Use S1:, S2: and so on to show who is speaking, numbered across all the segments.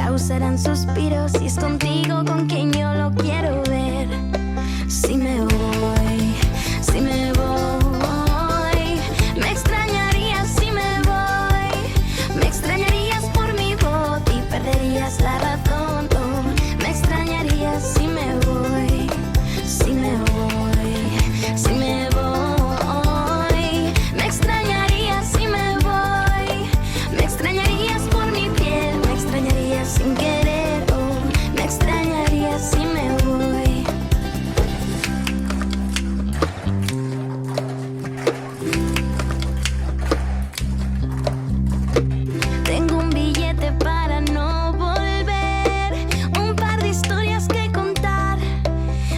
S1: causarán suspiros, y es contigo con quien yo lo quiero ver. Si me voy, si me voy, me extrañarías si me voy, me extrañarías por mi voz y perderías la razón. Oh, me extrañarías si me voy, si me voy, si me voy, me extrañarías si me voy, me extrañarías por mi piel, me extrañarías sin querer. Oh, me extrañarías si me voy. Tengo un billete para no volver, un par de historias que contar.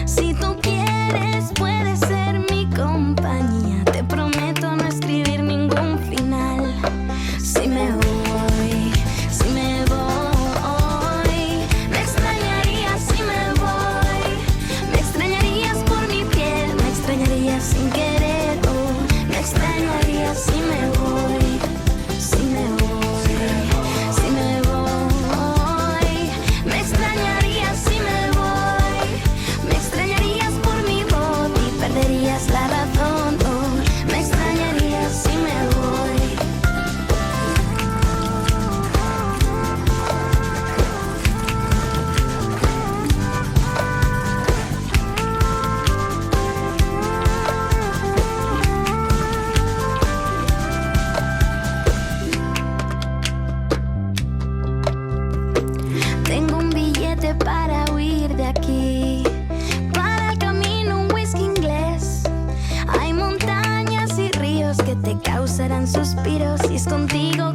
S1: Si tú quieres, puedes ser mi compañía. Te prometo no escribir ningún final. Si me voy, si me voy, me extrañarías si me voy, me extrañarías por mi piel, me extrañarías sin querer. Oh, me extrañarías si me voy, si me voy, si me voy, me extrañarías si me voy, me extrañarías por mi voz y perderías la razón. Oh, me extrañarías si me voy. Tengo un billete para huir de aquí, para el camino un whisky inglés. Hay montañas y ríos que te causarán suspiros, y es contigo